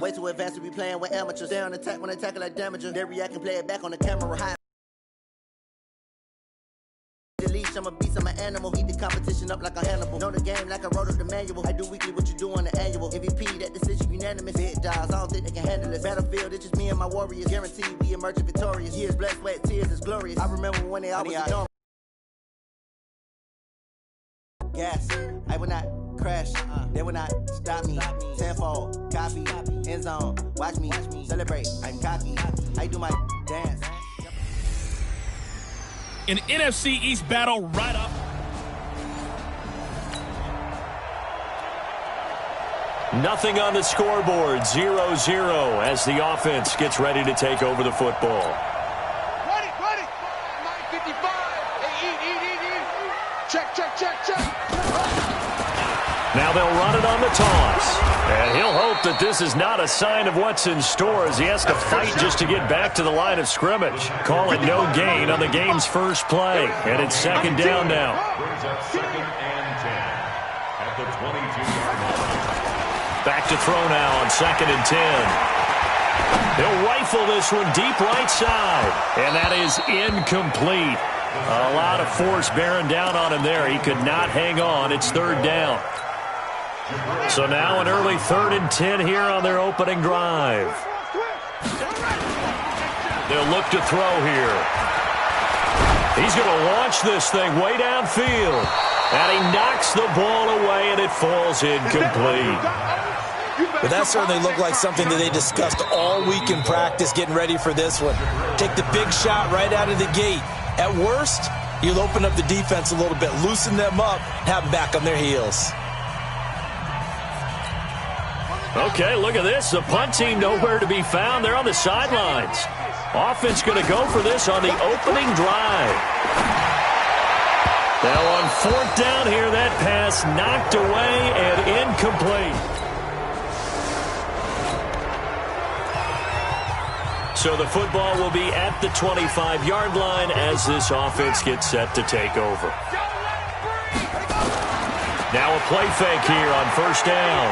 Way too advanced to be playing with amateurs. Stay on attack when they tackle like damager. They react and play it back on the camera. High. The leash, I'm a beast, I'm an animal. Eat the competition up like a Hannibal. Know the game like I wrote up the manual. I do weekly what you do on the annual. MVP, that decision unanimous. Big jobs, I don't think they can handle it. Battlefield, it's just me and my warriors. Guaranteed we emerge victorious. Years, blood, sweat, tears, it's glorious. I remember when they always ignored gas, I will not crash, they will not stop me. Tenfold, copy, end zone, watch me, celebrate, I'm cocky, I do my dance. An NFC East battle right up. Nothing on the scoreboard, 0-0 as the offense gets ready to take over the football. Ready, 9:55, check. Now they'll run it on the toss. And he'll hope that this is not a sign of what's in store as he has to fight just to get back to the line of scrimmage. Call it no gain on the game's first play. And it's second down now. Brings up 2nd and 10 at the 22-yard line. Back to throw now on 2nd and 10. He'll rifle this one deep right side. And that is incomplete. A lot of force bearing down on him there. He could not hang on. It's 3rd down. So now an early 3rd and 10 here on their opening drive. They'll look to throw here. He's going to launch this thing way downfield. And he knocks the ball away, and it falls incomplete. But that certainly looked like something that they discussed all week in practice getting ready for this one. Take the big shot right out of the gate. At worst, you'll open up the defense a little bit, loosen them up, have them back on their heels. Okay, look at this. The punt team nowhere to be found. They're on the sidelines. Offense going to go for this on the opening drive. Now on 4th down here, that pass knocked away and incomplete. So the football will be at the 25-yard line as this offense gets set to take over. Now a play fake here on 1st down.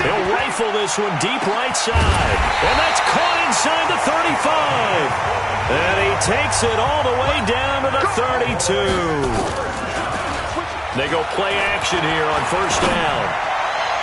He'll rifle this one deep right side. And that's caught inside the 35. And he takes it all the way down to the 32. They go play action here on 1st down.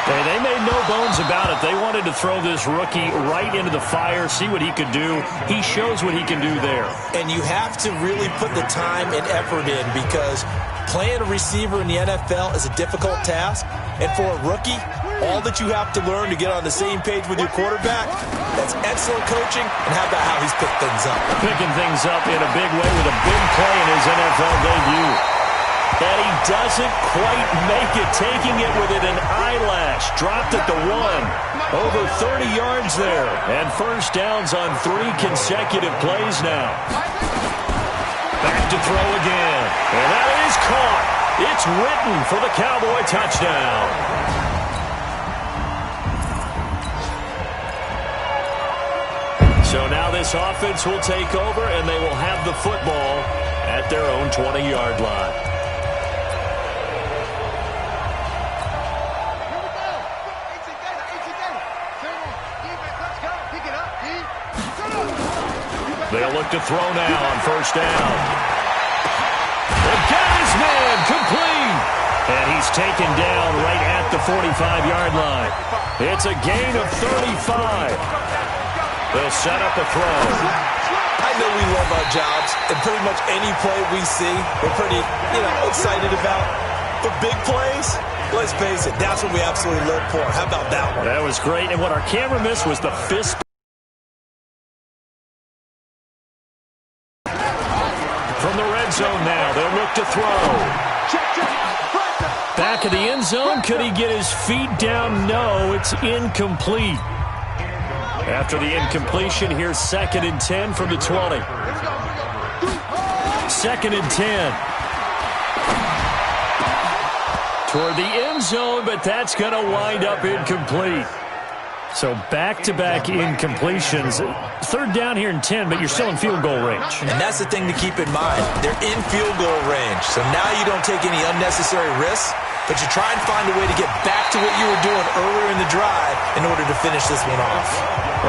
Hey, they made no bones about it. They wanted to throw this rookie right into the fire, see what he could do. He shows what he can do there. And you have to really put the time and effort in because playing a receiver in the NFL is a difficult task. And for a rookie, all that you have to learn to get on the same page with your quarterback, that's excellent coaching. And how about how he's picked things up? Picking things up in a big way with a big play in his NFL debut. And he doesn't quite make it, taking it within an eyelash. Dropped at the 1. Over 30 yards there. And 1st downs on 3 consecutive plays now. Back to throw again. And that is caught. It's written for the Cowboy touchdown. So now this offense will take over, and they will have the football at their own 20-yard line. They'll look to throw now on 1st down. They've got his man complete. And he's taken down right at the 45-yard line. It's a gain of 35. They'll set up a throw. I know we love our jobs, and pretty much any play we see, we're pretty, excited about. But big plays, let's face it, that's what we absolutely live for. How about that one? That was great. And what our camera missed was the fist. From the red zone now, they'll look to throw. Back of the end zone, could he get his feet down? No, it's incomplete. After the incompletion, here's 2nd and 10 from the 20. 2nd and 10. Toward the end zone, but that's going to wind up incomplete. So back-to-back incompletions. 3rd down here and 10, but you're still in field goal range. And that's the thing to keep in mind. They're in field goal range. So now you don't take any unnecessary risks. but you try and find a way to get back to what you were doing earlier in the drive in order to finish this one off.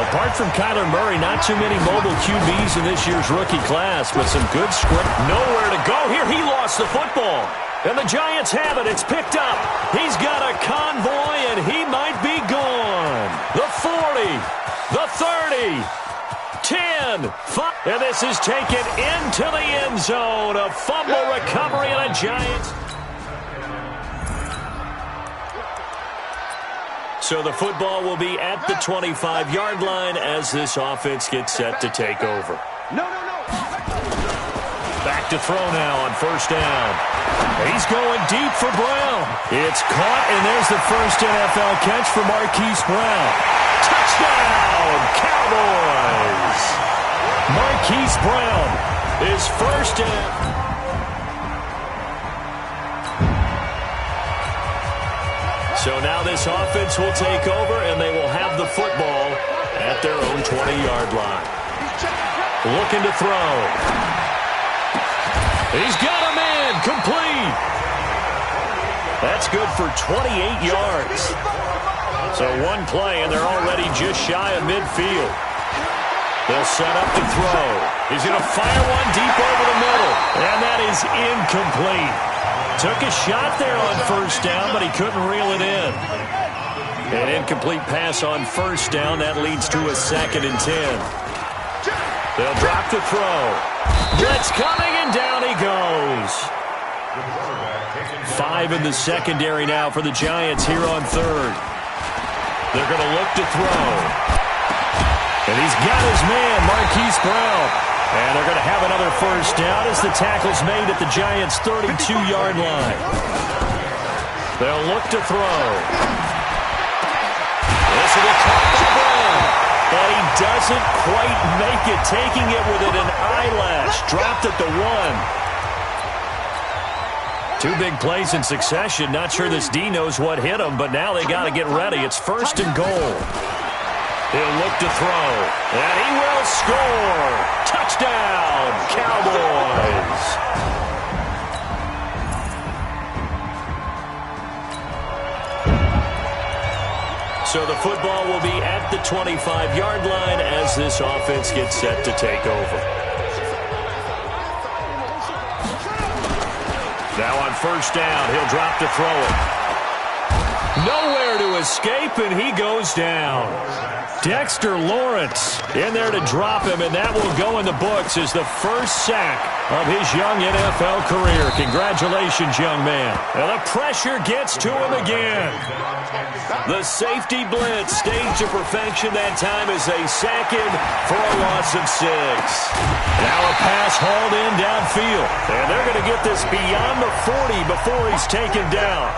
Apart from Kyler Murray, not too many mobile QBs in this year's rookie class, but some good script. Nowhere to go here. He lost the football. And the Giants have it. It's picked up. He's got a convoy, and he might be gone. The 40, the 30, 10, 5. And this is taken into the end zone. A fumble recovery, and a Giants. So the football will be at the 25-yard line as this offense gets set to take over. No. Back to throw now on first down. He's going deep for Brown. It's caught, and there's the first NFL catch for Marquise Brown. Touchdown, Cowboys! Marquise Brown is first in. So now this offense will take over, and they will have the football at their own 20-yard line. Looking to throw. He's got a man, complete. That's good for 28 yards. So one play, and they're already just shy of midfield. They'll set up to throw. He's going to fire one deep over the middle, and that is incomplete. Took a shot there on first down, but he couldn't reel it in. An incomplete pass on first down. That leads to a 2nd and 10. They'll drop the throw. Blitz coming, and down he goes. 5 in the secondary now for the Giants here on third. They're going to look to throw. And he's got his man, Marquise Brown. And they're going to have another first down as the tackle's made at the Giants' 32-yard line. They'll look to throw. This will be caught by Brown. But he doesn't quite make it, taking it within an eyelash. Dropped at the 1. 2 big plays in succession. Not sure this D knows what hit him, but now they got to get ready. It's 1st and goal. He'll look to throw, and he will score. Touchdown, Cowboys. So the football will be at the 25-yard line as this offense gets set to take over. Now on first down, he'll drop to throw it. Nowhere to escape, and he goes down. Dexter Lawrence in there to drop him, and that will go in the books as the first sack of his young NFL career. Congratulations, young man. And the pressure gets to him again. The safety blitz staged to perfection that time as they sack him for a loss of 6. Now a pass hauled in downfield, and they're going to get this beyond the 40 before he's taken down.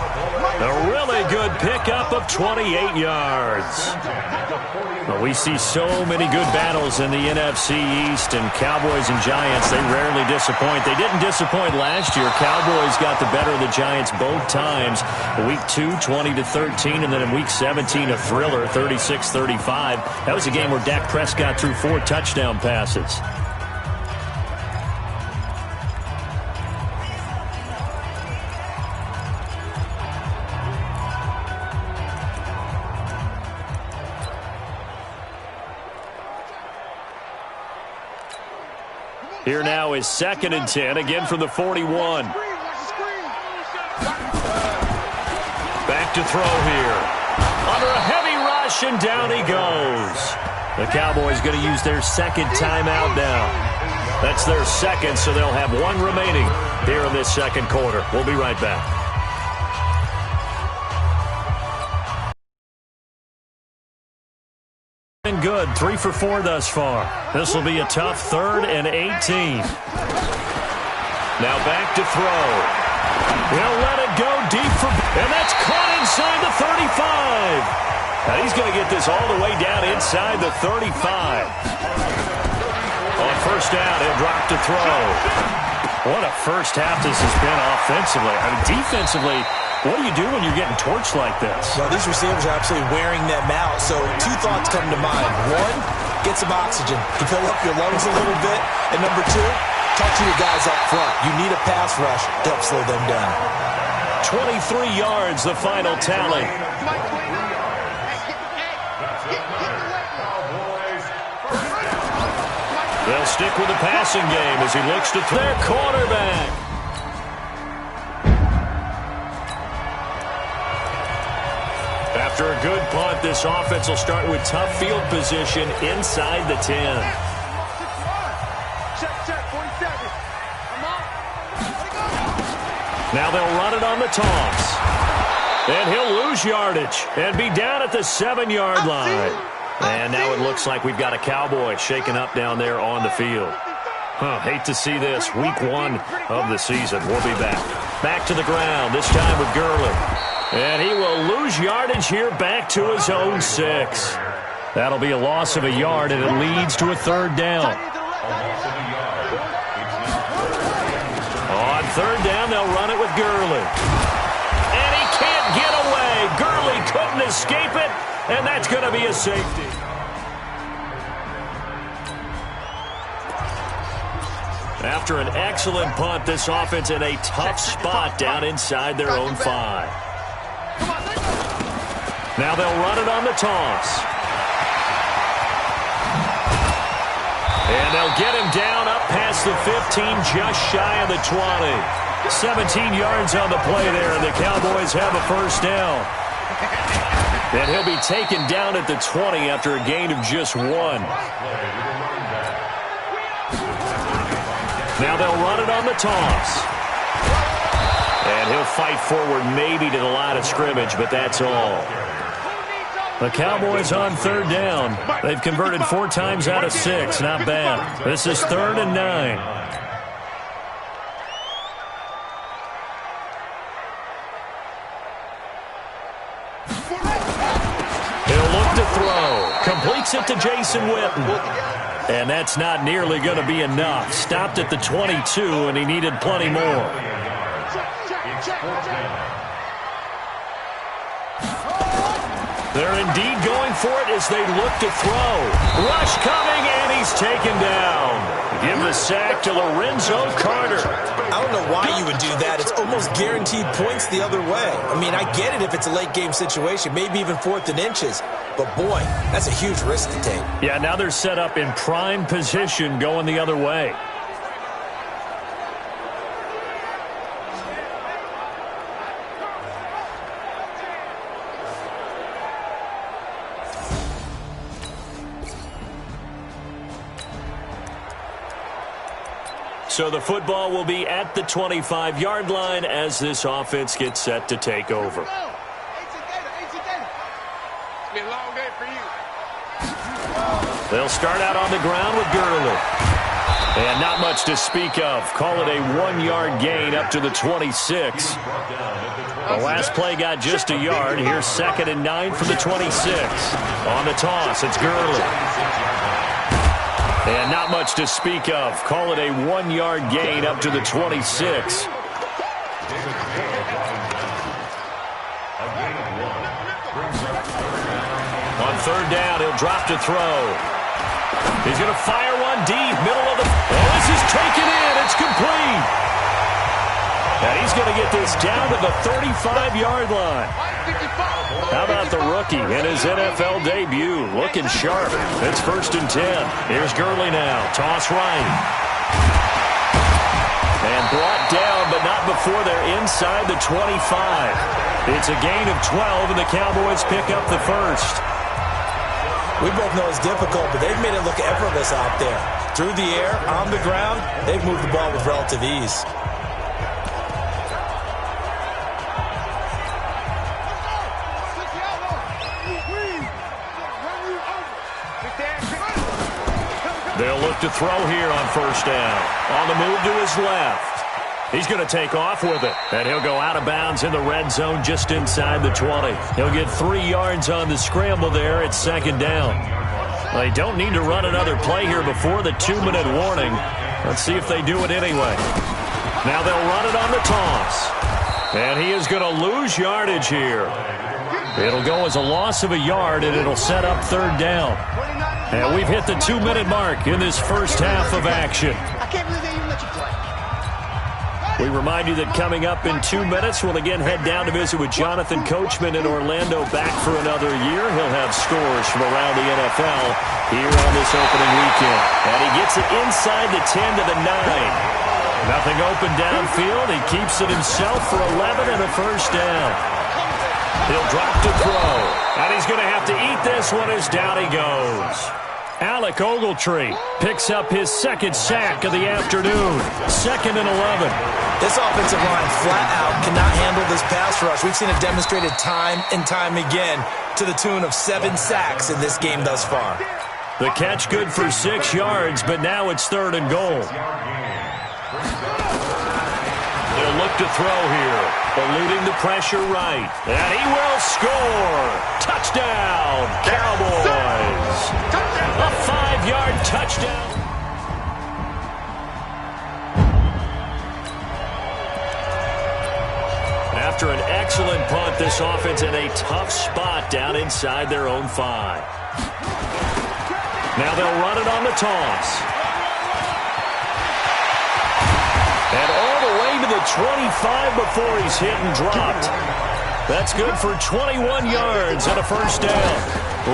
A really good pickup of 28 yards. Well, we see so many good battles in the NFC East, and Cowboys and Giants, they rarely disappoint. They didn't disappoint last year. Cowboys got the better of the Giants both times. Week 2, 20-13, and then in Week 17, a thriller, 36-35. That was a game where Dak Prescott threw 4 touchdown passes. Here now is 2nd and 10, again from the 41. Back to throw here. Under a heavy rush, and down he goes. The Cowboys going to use their 2nd timeout now. That's their 2nd, so they'll have 1 remaining here in this 2nd quarter. We'll be right back. Good, 3 for 4 thus far. This will be a tough 3rd and 18. Now back to throw. He'll let it go deep for, and that's caught inside the 35. Now he's going to get this all the way down inside the 35. On first down, he'll drop to throw. What a first half this has been offensively. I mean, defensively, what do you do when you're getting torched like this? Well, these receivers are absolutely wearing them out. So 2 thoughts come to mind. 1, get some oxygen to fill up your lungs a little bit. And number 2, talk to your guys up front. You need a pass rush to help slow them down. 23 yards, the final tally. They'll stick with the passing game as he looks to their quarterback. After a good punt, this offense will start with tough field position inside the 10. Now they'll run it on the toss. And he'll lose yardage and be down at the 7-yard line. And now it looks like we've got a Cowboy shaken up down there on the field. Hate to see this. Week 1 of the season. We'll be back. Back to the ground, this time with Gurley. And he will lose yardage here back to his own 6. That'll be a loss of a yard, and it leads to a 3rd down. On 3rd down, they'll run it with Gurley. And he can't get away. Gurley couldn't escape it, and that's going to be a safety. After an excellent punt, this offense in a tough spot down inside their own 5. Now they'll run it on the toss. And they'll get him down up past the 15, just shy of the 20. 17 yards on the play there, and the Cowboys have a 1st down. And he'll be taken down at the 20 after a gain of just 1. Now they'll run it on the toss. And he'll fight forward maybe to the line of scrimmage, but that's all. The Cowboys on 3rd down. They've converted 4 times out of 6. Not bad. This is 3rd and 9. He'll look to throw. Completes it to Jason Witten. And that's not nearly going to be enough. Stopped at the 22, and he needed plenty more. They're indeed going for it as they look to throw. Rush coming, and he's taken down. Give the sack to Lorenzo Carter. I don't know why you would do that. It's almost guaranteed points the other way. I mean, I get it if it's a late-game situation, maybe even 4th and inches. But, boy, that's a huge risk to take. Yeah, now they're set up in prime position going the other way. So the football will be at the 25-yard line as this offense gets set to take over. It's been a long day for you. They'll start out on the ground with Gurley. And not much to speak of. Call it a 1-yard gain up to the 26. The last play got just a yard. Here's 2nd and 9 from the 26. On the toss, it's Gurley. And not much to speak of. Call it a 1-yard gain up to the 26. On 3rd down, he'll drop to throw. He's going to fire one deep, middle of the... Oh, this is taken in. It's complete. And he's going to get this down to the 35-yard line. How about the rookie in his NFL debut? Looking sharp. It's 1st and 10. Here's Gurley now. Toss right. And brought down, but not before they're inside the 25. It's a gain of 12, and the Cowboys pick up the 1st. We both know it's difficult, but they've made it look effortless out there. Through the air, on the ground, they've moved the ball with relative ease. They'll look to throw here on 1st down. On the move to his left. He's going to take off with it. And he'll go out of bounds in the red zone just inside the 20. He'll get 3 yards on the scramble there at 2nd down. They don't need to run another play here before the 2-minute warning. Let's see if they do it anyway. Now they'll run it on the toss. And he is going to lose yardage here. It'll go as a loss of a yard, and it'll set up 3rd down. And we've hit the 2-minute mark in this first half of action. I can't believe they even let you play. We remind you that coming up in 2 minutes, we'll again head down to visit with Jonathan Coachman in Orlando, back for another year. He'll have scores from around the NFL here on this opening weekend. And he gets it inside the 10 to the 9. Nothing open downfield. He keeps it himself for 11 and a first down. He'll drop to throw. And he's going to have to eat this one as down he goes. Alec Ogletree picks up his second sack of the afternoon. 2nd and 11. This offensive line flat out cannot handle this pass rush. We've seen it demonstrated time and time again to the tune of 7 sacks in this game thus far. The catch good for 6 yards, but now it's 3rd and goal. They'll look to throw here. Eluding the pressure right. And he will score. Touchdown, Cowboys. A 5-yard touchdown. After an excellent punt, this offense in a tough spot down inside their own 5. Now they'll run it on the toss. And all the way to the 25 before he's hit and dropped. That's good for 21 yards and a first down.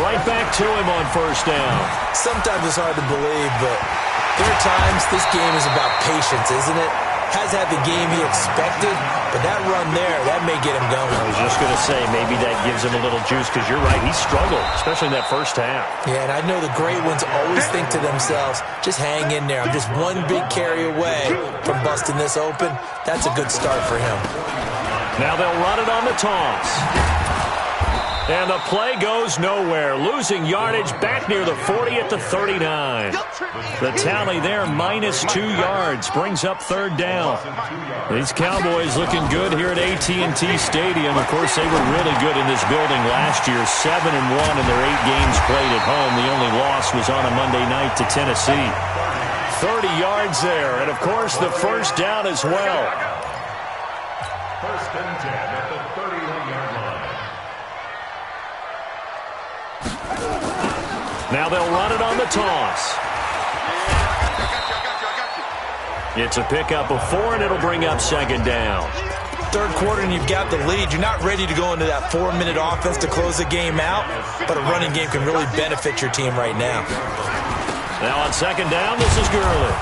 Right back to him on first down. Sometimes it's hard to believe, but there are times this game is about patience, isn't it? Has had the game he expected, but that run there, that may get him going. I was just going to say, maybe that gives him a little juice, because you're right, he struggled, especially in that first half. Yeah, and I know the great ones always think to themselves, just hang in there. I'm just one big carry away from busting this open. That's a good start for him. Now they'll run it on the toss. And the play goes nowhere. Losing yardage back near the 40 at the 39. The tally there, -2 yards, brings up 3rd down. These Cowboys looking good here at AT&T Stadium. Of course, they were really good in this building last year. 7-1 in their 8 games played at home. The only loss was on a Monday night to Tennessee. 30 yards there, and of course the first down as well. 1st and 10 at the 31-yard line. Now they'll run it on the toss. It's a pickup of 4, and it'll bring up 2nd down. 3rd quarter, and you've got the lead. You're not ready to go into that 4-minute offense to close the game out, but a running game can really benefit your team right now. Now on 2nd down, this is Gurley.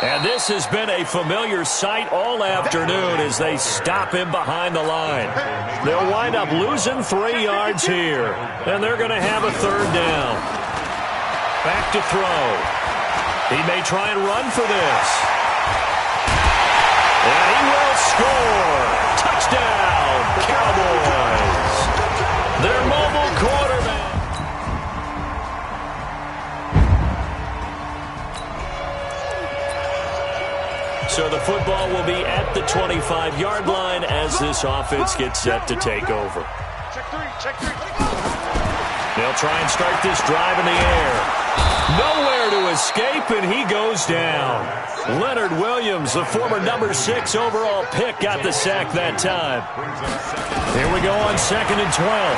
And this has been a familiar sight all afternoon as they stop him behind the line. They'll wind up losing 3 yards here, and they're going to have a 3rd down. Back to throw. He may try and run for this. And he will score. Touchdown, Cowboys. Their mobile quarterback. So the football will be at the 25-yard line as this offense gets set to take over. They'll try and start this drive in the air. Nowhere to escape, and he goes down. Leonard Williams, the former number 6 overall pick, got the sack that time. Here we go on 2nd and 12.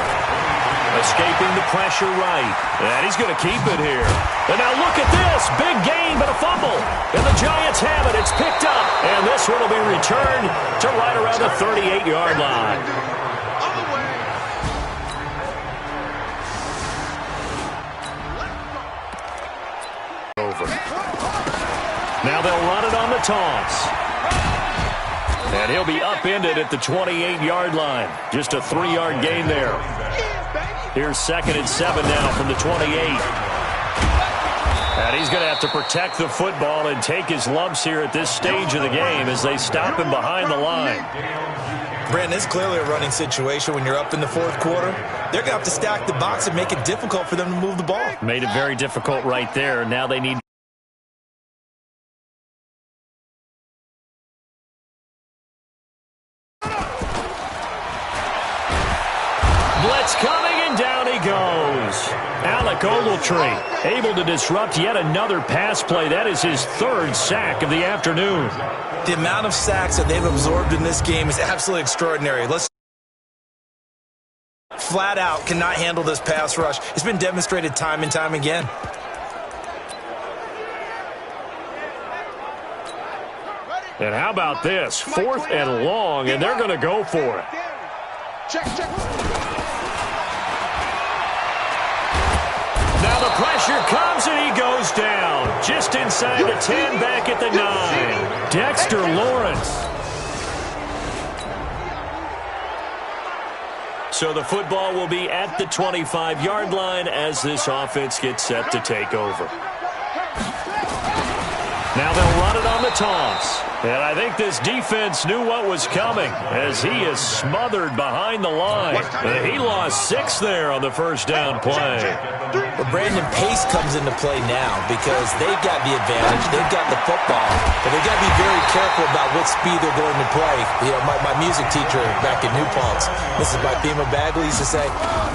Escaping the pressure right. And he's going to keep it here. And now look at this. Big gain, but a fumble. And the Giants have it. It's picked up. And this one will be returned to right around the 38-yard line. Now they'll run it on the toss. And he'll be upended at the 28-yard line. Just a 3-yard gain there. Here's 2nd and 7 now from the 28. And he's going to have to protect the football and take his lumps here at this stage of the game as they stop him behind the line. Brandon, it's clearly a running situation when you're up in the 4th quarter. They're going to have to stack the box and make it difficult for them to move the ball. Made it very difficult right there. Now they need blitz coming, and down he goes. Alec Ogletree able to disrupt yet another pass play. That is his 3rd sack of the afternoon. The amount of sacks that they've absorbed in this game is absolutely extraordinary. Flat out cannot handle this pass rush. It's been demonstrated time and time again. And how about this? 4th and long, and they're going to go for it. Check. Now the pressure comes, and he goes down. Just inside the 10, back at the 9. Dexter Lawrence. So the football will be at the 25-yard line as this offense gets set to take over. Now they'll run it on the toss. And I think this defense knew what was coming as he is smothered behind the line. He lost 6 there on the first down play. Well, Brandon, pace comes into play now because they've got the advantage. They've got the football. But they've got to be very careful about what speed they're going to play. You know, my music teacher back in New Paltz, this is my Thema Bagley, used to say,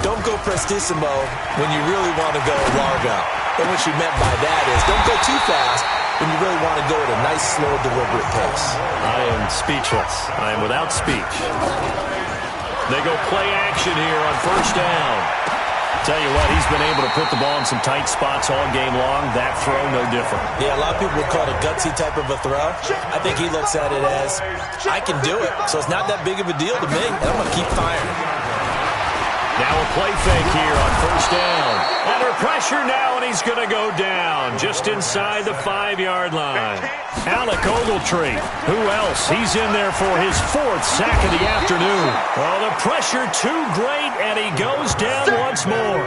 don't go prestissimo when you really want to go largo. And what she meant by that is don't go too fast when you really want to go at a nice, slow, deliberate pace. I am speechless. I am without speech. They go play action here on first down. Tell you what, he's been able to put the ball in some tight spots all game long. That throw, no different. Yeah, a lot of people would call it a gutsy type of a throw. I think he looks at it as, I can do it, so it's not that big of a deal to me, and I'm going to keep firing. Now a play fake here on first down. Under pressure now, and he's going to go down just inside the 5-yard line. Alec Ogletree, who else? He's in there for his 4th sack of the afternoon. Oh, the pressure too great, and he goes down once more.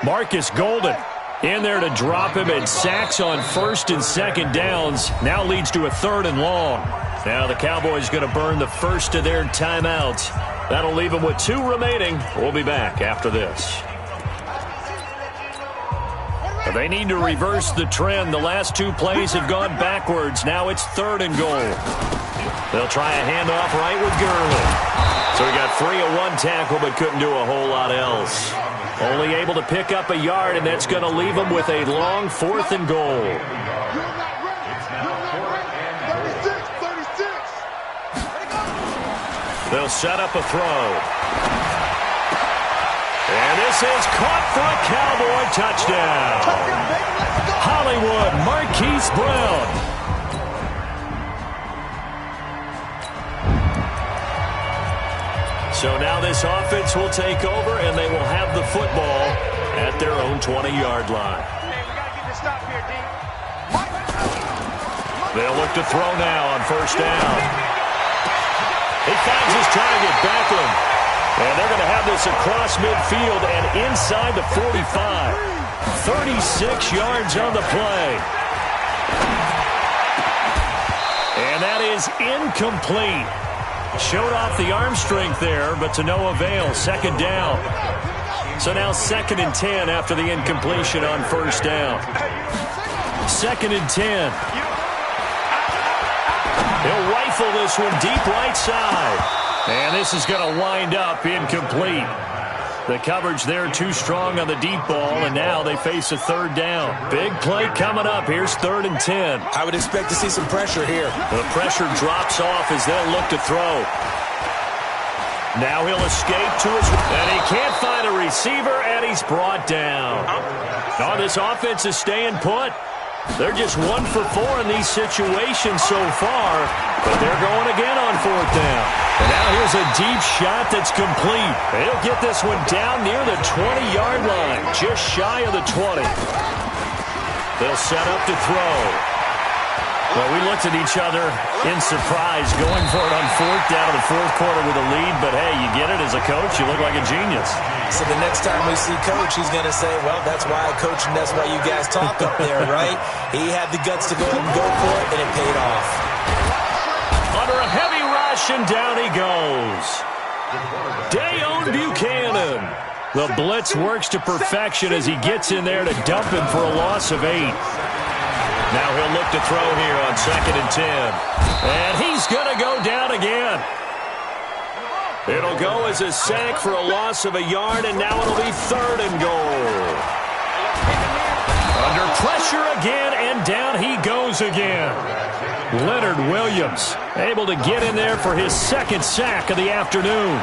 Marcus Golden in there to drop him, and sacks on 1st and 2nd downs. Now leads to a 3rd and long. Now the Cowboys going to burn the first of their timeouts. That'll leave them with 2 remaining. We'll be back after this. They need to reverse the trend. The last 2 plays have gone backwards. Now it's 3rd and goal. They'll try a handoff right with Gurley. So he got free of 1 tackle but couldn't do a whole lot else. Only able to pick up a yard, and that's going to leave him with a long 4th and goal. They'll set up a throw. And this is caught for a Cowboy touchdown. Hollywood Marquise Brown. So now this offense will take over, and they will have the football at their own 20-yard line. They'll look to throw now on first down. He finds his target, Beckham. And they're going to have this across midfield and inside the 45. 36 yards on the play. And that is incomplete. Showed off the arm strength there, but to no avail. 2nd down. So now 2nd and 10 after the incompletion on first down. 2nd and 10. He'll rifle this one deep right side. And this is going to wind up incomplete. The coverage there too strong on the deep ball, and now they face a 3rd down. Big play coming up. Here's 3rd and 10. I would expect to see some pressure here. The pressure drops off as they'll look to throw. Now he'll escape to his... And he can't find a receiver, and he's brought down. Oh, this offense is staying put. They're just 1 for 4 in these situations so far, but they're going again on 4th down. And now here's a deep shot that's complete. He'll get this one down near the 20-yard line, just shy of the 20. They'll set up to throw. Well, we looked at each other in surprise going for it on 4th down in the 4th quarter with a lead, but hey, you get it as a coach, you look like a genius. So the next time we see Coach, he's going to say, well, that's why I coach and that's why you guys talk up there, right? He had the guts to go ahead and go for it, and it paid off. Under a heavy rush, and down he goes. Dayon Buchanan. The blitz works to perfection as he gets in there to dump him for a loss of 8. Now he'll look to throw here on 2nd and 10. And he's going to go down again. It'll go as a sack for a loss of a yard, and now it'll be 3rd and goal. Under pressure again, and down he goes again. Leonard Williams able to get in there for his 2nd sack of the afternoon.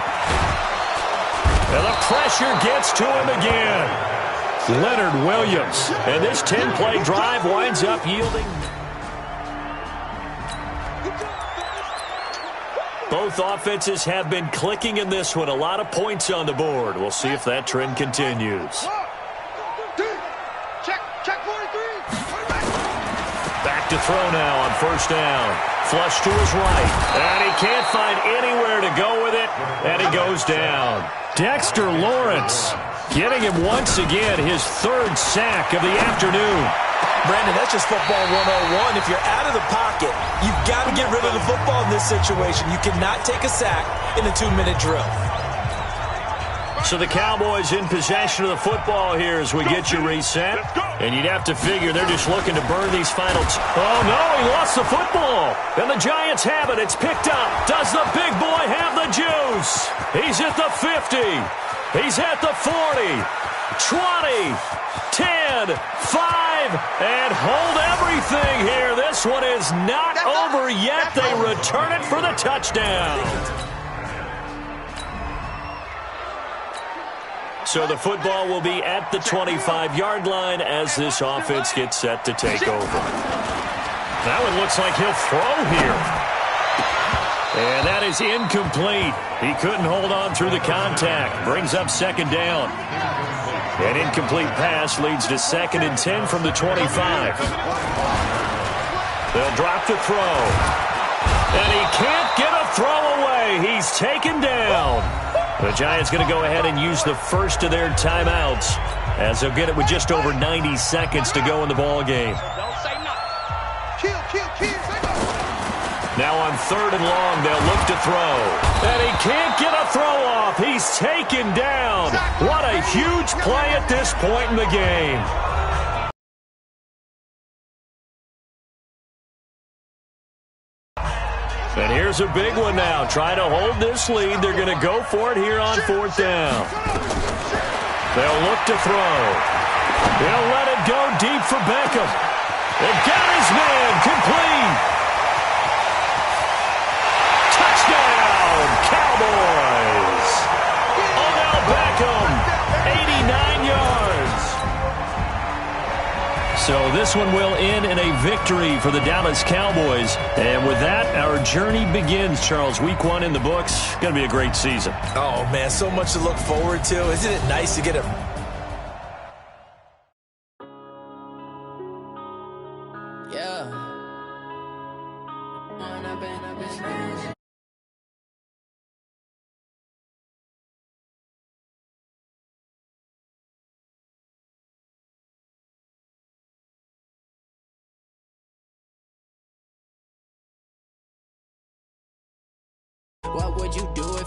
And the pressure gets to him again. Leonard Williams. And this 10-play drive winds up yielding. Both offenses have been clicking in this one. A lot of points on the board. We'll see if that trend continues. Check 43. Back to throw now on first down. Flush to his right. And he can't find anywhere to go with it. And he goes down. Dexter Lawrence getting him once again his third sack of the afternoon. Brandon, that's just football 101. If you're out of the pocket, you've got to get rid of the football in this situation. You cannot take a sack in a 2-minute drill. So the Cowboys in possession of the football here as we get you reset. And you'd have to figure they're just looking to burn these finals. Oh, no, he lost the football. And the Giants have it. It's picked up. Does the big boy have the juice? He's at the 50. He's at the 40. 20. 10. 5. And hold everything here. This one is not over yet. They return it for the touchdown. So the football will be at the 25-yard line as this offense gets set to take over. That one looks like he'll throw here. And that is incomplete. He couldn't hold on through the contact. Brings up second down. An incomplete pass leads to 2nd and 10 from the 25. They'll drop the throw. And he can't get a throw away. He's taken down. The Giants going to go ahead and use the first of their timeouts as they'll get it with just over 90 seconds to go in the ball game. Now on 3rd and long, they'll look to throw. And he can't get a throw off. He's taken down. What a huge play at this point in the game. And here's a big one now. Trying to hold this lead. They're going to go for it here on 4th down. They'll look to throw. They'll let it go deep for Beckham. They've got his man complete. Touchdown, Cowboys. Odell Beckham, 89 yards. So this one will end in a victory for the Dallas Cowboys. And with that, our journey begins, Charles. Week 1 in the books. Going to be a great season. Oh, man, so much to look forward to. Isn't it nice to get a... What would you do if